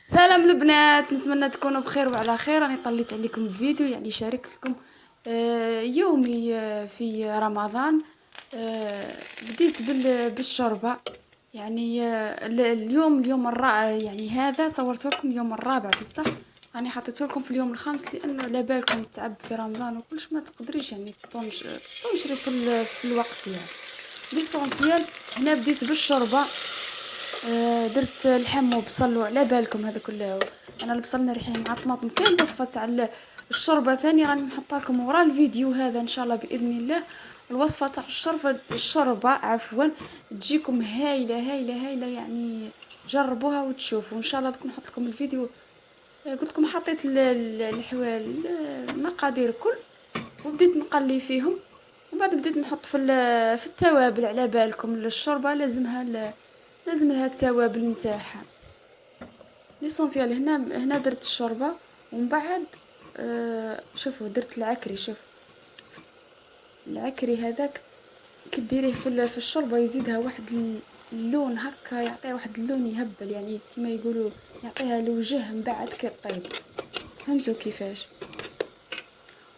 سلام البنات، نتمنى تكونوا بخير وعلى خير. راني طليت عليكم الفيديو، يعني شاركت لكم يومي في رمضان. بديت بالشوربه. يعني اليوم الرابع، يعني هذا صورته لكم اليوم الرابع بصح. راني حطيته لكم في اليوم الخامس لانه على بالكم التعب في رمضان وكلش ما تقدريش يعني تنشري في الوقت يعني ليسونسيال. هنا بديت بالشوربه. درت لحم وبصل وعلى بالكم هذا كله. انا البصل نريحيه مع الطماطم كاين وصفه تاع الشوربه ثاني راني نحطها لكم ورا الفيديو هذا ان شاء الله باذن الله. الوصفه تاع الشوربه عفوا تجيكم هايله هايله هايله، يعني جربوها وتشوفوا ان شاء الله. دوك نحط لكم الفيديو. قلت لكم حطيت المقادير الكل وبديت نقلي فيهم. وبعد بديت نحط في التوابل. على بالكم الشوربه لازم لها التوابل نتاعها ليسونسيال. هنا درت الشوربه ومن بعد شوفوا درت العكري. شوف العكري هذاك كديريه في الشوربه يزيدها واحد اللون هكا، يعطيها واحد اللون يهبل، يعني كما يقولوا يعطيها الوجه من بعد كي طيب. فهمتوا كيفاش؟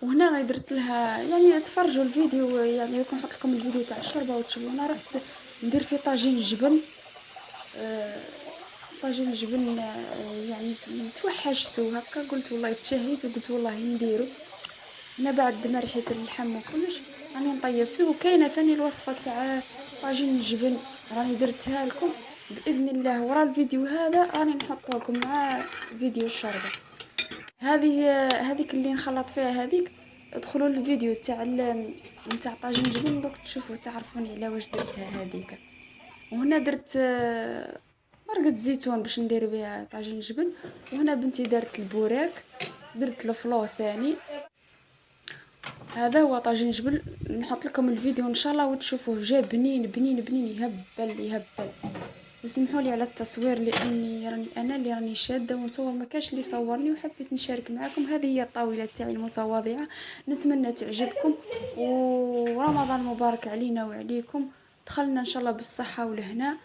وهنا راني درت لها، يعني تفرجوا الفيديو، يعني راح نحط لكم الفيديو تاع الشوربه وتشوفوا. انا رحت ندير في طاجين جبن. طاجين جبن. يعني توحشت هكا، قلت والله تشهيت وقلت والله نديرو. هنا بعد ما ريحه اللحم وكلش راني نطيب فيه. وكاينه ثاني الوصفه تاع طاجين الجبن راني درتها لكم باذن الله ورا الفيديو هذا. راني نحطها لكم مع فيديو الشوربه. هذيك اللي نخلط فيها هذيك. ادخلوا للفيديو تاع طاجين جبن دوك تشوفوا تعرفوني على واش درتها هذيك. وهنا درت مرقة زيتون باش ندير بها طاجين جبن. وهنا بنتي دارت البوراك. درت الفلو ثاني. هذا هو طاجين جبن. نحط لكم الفيديو ان شاء الله وتشوفوه. جا بنين بنين بنين يهبل يهبل. وسمحوا لي على التصوير لاني انا اللي راني شاده ونصور، ما كاش اللي صورني وحبيت نشارك معكم. هذه هي الطاوله تاعي المتواضعه. نتمنى تعجبكم ورمضان مبارك علينا وعليكم. دخلنا ان شاء الله بالصحه والهنا.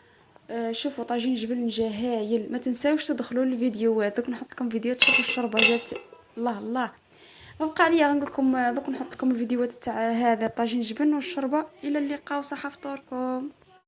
شوفوا طاجين جبن جا هايل. ما تنساوش تدخلوا للفيديوهات. دوك نحط لكم فيديو تشوفوا الشوربه جات الله الله. بقى عليا نقول لكم دوك نحط لكم الفيديوهات تاع هذا طاجين جبن والشوربه. الى اللقاء وصحه فطوركم.